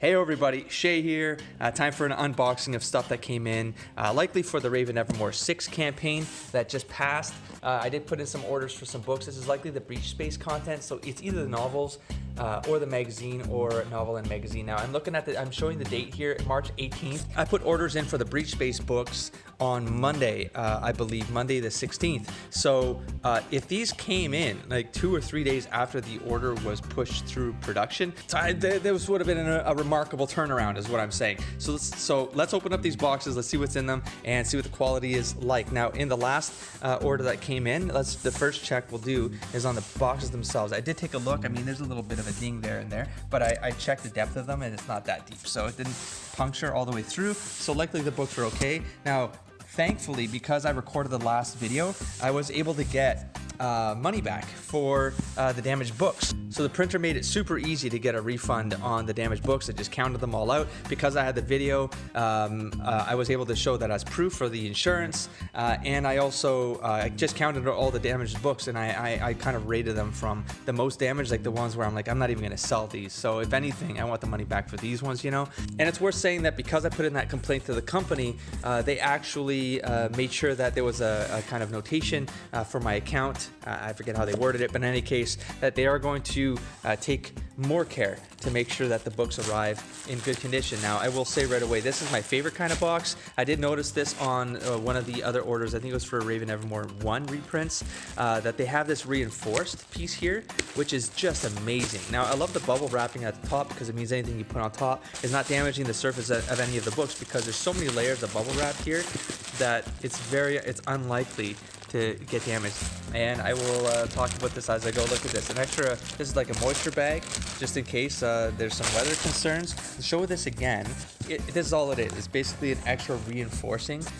Hey everybody, Shay here. Time for an unboxing of stuff that came in, likely for the Raven Evermore 6 campaign that just passed. I did put in some orders for some books. This is likely the Breachspace content, so it's either the novels or the magazine, or novel and magazine. Now I'm looking at I'm showing the date here, March 18th. I put orders in for the Breachspace books on Monday, I believe Monday the 16th. So if these came in like 2 or 3 days after the order was pushed through production, there would have been a remarkable turnaround is what I'm saying. So let's open up these boxes, let's see what's in them and see what the quality is like. Now in the last order that came in, the first check we'll do is on the boxes themselves. I did take a look. I mean, there's a little bit of a ding there and there, but I checked the depth of them and it's not that deep, so it didn't puncture all the way through, so likely the books are okay. Now thankfully, because I recorded the last video, I was able to get money back for the damaged books. So the printer made it super easy to get a refund on the damaged books. It just counted them all out. Because I had the video, I was able to show that as proof for the insurance, and I also just counted all the damaged books, and I kind of rated them from the most damaged, like the ones where I'm like, I'm not even gonna sell these. So if anything, I want the money back for these ones, you know? And it's worth saying that because I put in that complaint to the company, they actually made sure that there was a kind of notation for my account. I forget how they worded it, but in any case, that they are going to take more care to make sure that the books arrive in good condition. Now, I will say right away, this is my favorite kind of box. I did notice this on one of the other orders. I think it was for Raven Evermore 1 reprints, that they have this reinforced piece here, which is just amazing. Now, I love the bubble wrapping at the top because it means anything you put on top is not damaging the surface of any of the books, because there's so many layers of bubble wrap here that it's unlikely to get damaged. And I will talk about this as I go. Look at this, this is like a moisture bag, just in case there's some weather concerns. To show this again, this is all it is. It's basically an extra reinforcement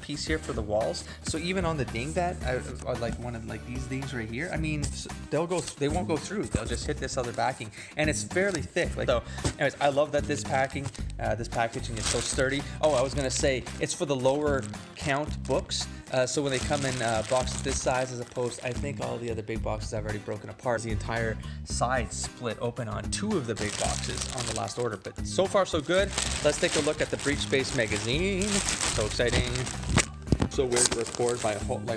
piece here for the walls. So even on the dingbat, or like one of like these things right here, I mean, they won't go through. They'll just hit this other backing, and it's fairly thick. Like, so, anyways, I love that this packaging is so sturdy. Oh, I was gonna say it's for the lower count books. So when they come in boxes this size, as opposed, I think all the other big boxes I've already broken apart. The entire side split open on 2 of the big boxes on the last order, but so far so good. Let's take a look at the Breachspace magazine. So exciting. So weird to record by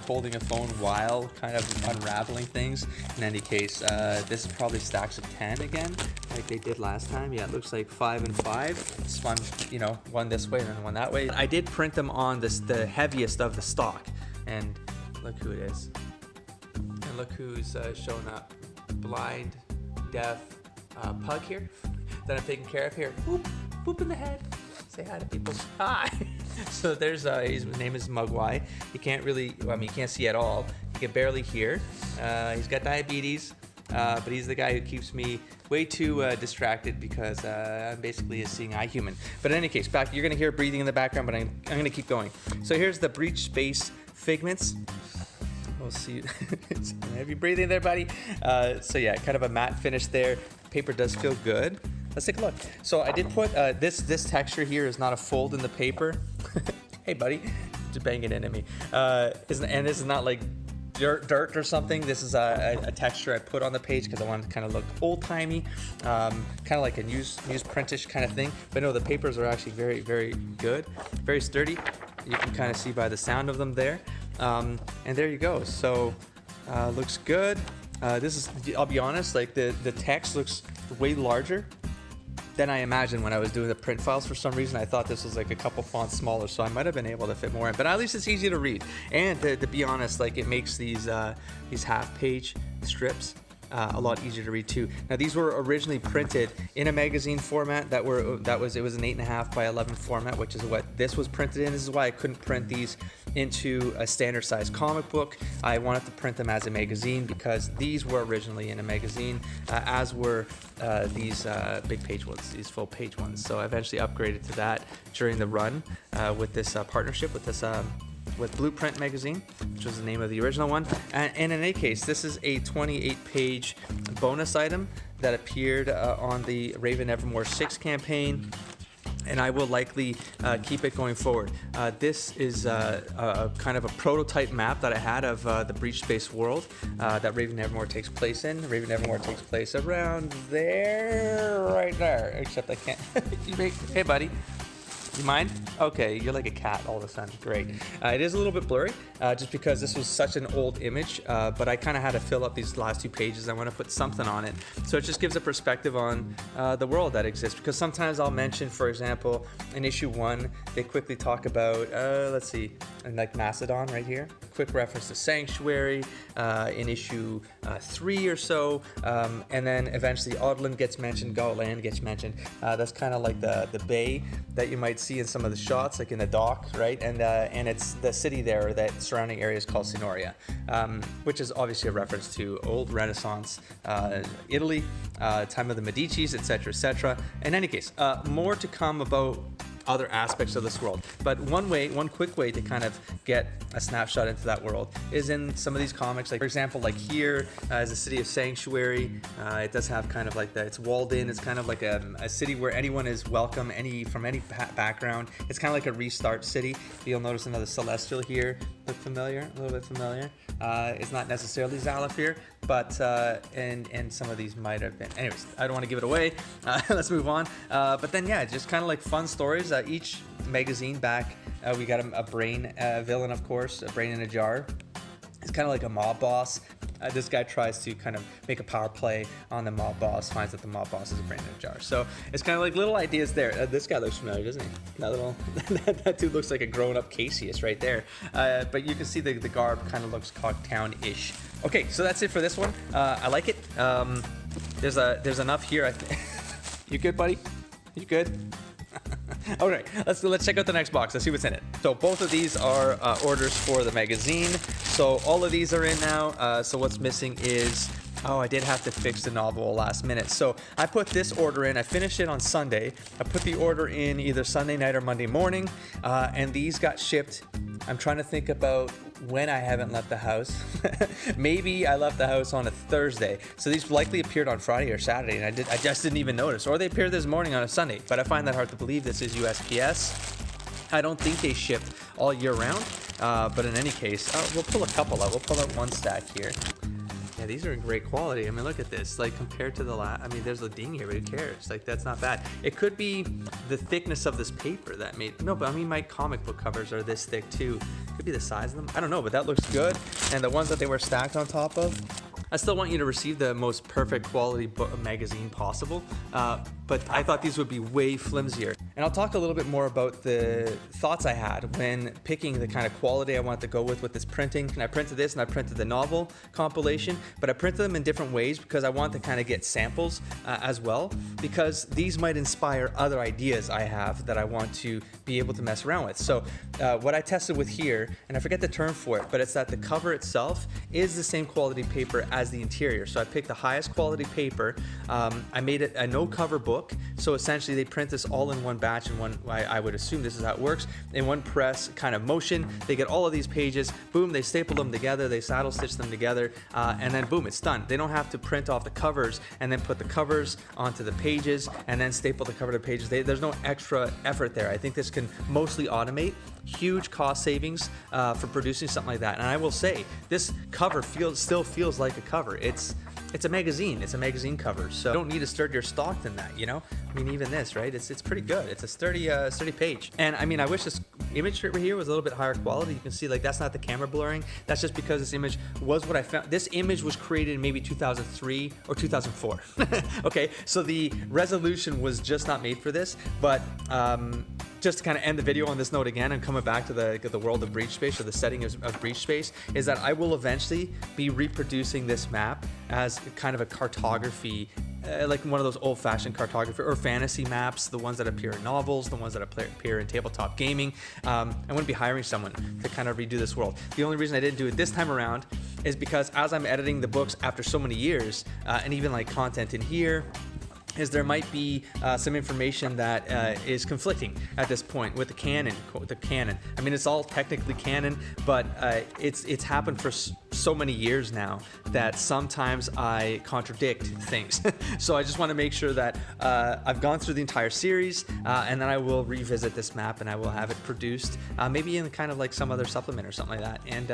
holding a phone while kind of unraveling things. In any case, this is probably stacks of 10 again, like they did last time. Yeah, it looks like 5 and 5. It's fun, you know, one this way and then one that way. I did print them on the heaviest of the stock, and look who it is. And look who's showing up. Blind, deaf, pug here that I'm taking care of here. Boop, boop in the head. Say hi to people. Hi. So there's his name is Mugwai. He can't really, I mean, he can't see at all. He can barely hear. He's got diabetes, but he's the guy who keeps me way too distracted, because I'm basically a seeing eye human. But in any case, you're gonna hear breathing in the background, but I'm gonna keep going. So here's the Breachspace Figments. We'll see. Have you breathing there, buddy? So yeah, kind of a matte finish there. Paper does feel good. Let's take a look. So I did put this texture here is not a fold in the paper. Hey buddy, just bang it into me. And this is not like dirt or something. This is a texture I put on the page because I wanted to kind of look old-timey, kind of like a newsprint-ish kind of thing. But no, the papers are actually very, very good, very sturdy. You can kind of see by the sound of them there. And there you go. So looks good. This is, I'll be honest, like the text looks way larger than I imagined when I was doing the print files. For some reason, I thought this was like a couple fonts smaller, so I might have been able to fit more in, but at least it's easy to read. And to be honest, like it makes these half-page strips a lot easier to read too. Now these were originally printed in a magazine format it was an 8.5 by 11 format, which is what this was printed in. This is why I couldn't print these into a standard size comic book. I wanted to print them as a magazine because these were originally in a magazine, as were these big page ones, these full page ones. So I eventually upgraded to that during the run with this partnership with Blueprint magazine, which was the name of the original one. And in any case, this is a 28-page bonus item that appeared on the Raven Evermore 6 campaign. and I will likely keep it going forward. This is a kind of a prototype map that I had of the Breachspace world that Raven Nevermore takes place in. Raven Nevermore takes place around there, right there, except I can't. Hey, buddy. You mind? Okay, you're like a cat all of a sudden. Great. It is a little bit blurry, just because this was such an old image, but I kind of had to fill up these last 2 pages. I want to put something on it. So it just gives a perspective on the world that exists, because sometimes I'll mention, for example, in issue 1, they quickly talk about, let's see, like Macedon right here. Quick reference to Sanctuary in issue 3 or so, and then eventually Odland gets mentioned, Gaoland gets mentioned. That's kind of like the bay that you might see in some of the shots, like in the dock, right? And it's the city there, that surrounding area is called Signoria, which is obviously a reference to old Renaissance Italy, time of the Medicis, etc., etc. In any case, more to come about other aspects of this world. But one quick way to kind of get a snapshot into that world is in some of these comics. Like, for example, like here is the city of Sanctuary. It does have kind of like that. It's walled in. It's kind of like a city where anyone is welcome, from any background. It's kind of like a restart city. You'll notice another celestial here. Look familiar? A little bit familiar. It's not necessarily Zalafir, but and some of these might have been. Anyways, I don't want to give it away. Let's move on. But then, yeah, just kind of like fun stories. Each magazine back, we got a brain villain, of course, a brain in a jar. It's kind of like a mob boss. This guy tries to kind of make a power play on the mob boss, finds that the mob boss is a brain in a jar. So it's kind of like little ideas there. This guy looks familiar, doesn't he? That dude looks like a grown-up Cassius right there. But you can see the garb kind of looks Cogtown-ish. Okay, so that's it for this one. I like it. There's enough here. You good, buddy? You good? All right, let's check out the next box. Let's see what's in it. So both of these are orders for the magazine. So all of these are in now. So what's missing is, I did have to fix the novel last minute. So I put this order in. I finished it on Sunday. I put the order in either Sunday night or Monday morning, and these got shipped. I'm trying to think about when I haven't left the house. Maybe I left the house on a Thursday. So these likely appeared on Friday or Saturday, and I just didn't even notice. Or they appeared this morning on a Sunday. But I find that hard to believe. This is USPS. I don't think they shipped all year round. But in any case, we'll pull a couple out. We'll pull out one stack here. Yeah, these are in great quality. I mean, look at this. Like, compared to the last, I mean, there's a ding here, but who cares? Like, that's not bad. It could be the thickness of this paper that made, no, but I mean, my comic book covers are this thick too. Could be the size of them. I don't know, but that looks good. And the ones that they were stacked on top of, I still want you to receive the most perfect quality magazine possible, but I thought these would be way flimsier. And I'll talk a little bit more about the thoughts I had when picking the kind of quality I wanted to go with this printing. And I printed this and I printed the novel compilation, but I printed them in different ways because I want to kind of get samples as well, because these might inspire other ideas I have that I want to be able to mess around with. So what I tested with here, and I forget the term for it, but it's that the cover itself is the same quality paper as the interior. So I picked the highest quality paper. I made it a no cover book. So essentially they print this all in one batch, and one, I would assume this is how it works, in one press kind of motion. They get all of these pages, boom, they staple them together, they saddle stitch them together, and then boom, it's done. They don't have to print off the covers and then put the covers onto the pages and then staple the cover to pages. There's no extra effort there. I think this can mostly automate. Huge cost savings for producing something like that. And I will say, this cover still feels like a cover. It's a magazine. It's a magazine cover, so you don't need a sturdier stock than that, you know? I mean, even this, right? It's pretty good. It's a sturdy page. And I mean, I wish this image right here was a little bit higher quality. You can see, like, that's not the camera blurring. That's just because this image was what I found. This image was created in maybe 2003 or 2004. Okay, so the resolution was just not made for this, but just to kind of end the video on this note again and coming back to the world of Breachspace, or the setting of Breachspace, is that I will eventually be reproducing this map as kind of a cartography, like one of those old-fashioned cartography or fantasy maps, the ones that appear in novels, the ones that appear in tabletop gaming. I wouldn't be hiring someone to kind of redo this world. The only reason I didn't do it this time around is because as I'm editing the books after so many years, and even like content in here, is there might be some information that is conflicting at this point with the canon. I mean, it's all technically canon, but it's happened for so many years now that sometimes I contradict things. So I just want to make sure that I've gone through the entire series, and then I will revisit this map and I will have it produced, maybe in kind of like some other supplement or something like that. And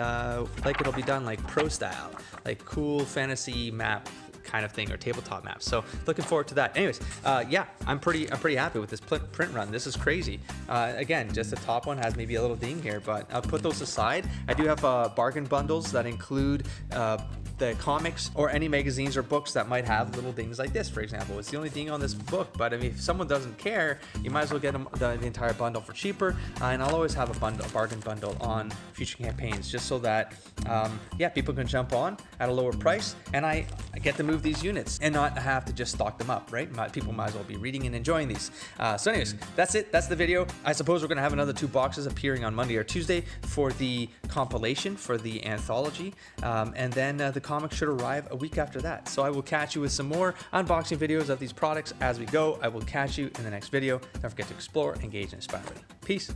like it'll be done like pro style, like cool fantasy map kind of thing, or tabletop maps. So looking forward to that. Anyways, yeah, I'm pretty happy with this print run. This is crazy. Again, just the top one has maybe a little ding here, but I'll put those aside. I do have bargain bundles that include the comics or any magazines or books that might have little dings like this, for example. It's the only ding on this book, but I mean, if someone doesn't care, you might as well get the entire bundle for cheaper. And I'll always have a bargain bundle on future campaigns, just so that yeah, people can jump on at a lower price, and I get to move these units and not have to just stock them up, right? People might as well be reading and enjoying these. So anyways, that's it. That's the video. I suppose we're gonna have another 2 boxes appearing on Monday or Tuesday for the compilation, for the anthology, and then the comics should arrive a week after that. So I will catch you with some more unboxing videos of these products as we go. I will catch you in the next video. Don't forget to explore, engage, and inspire. Peace.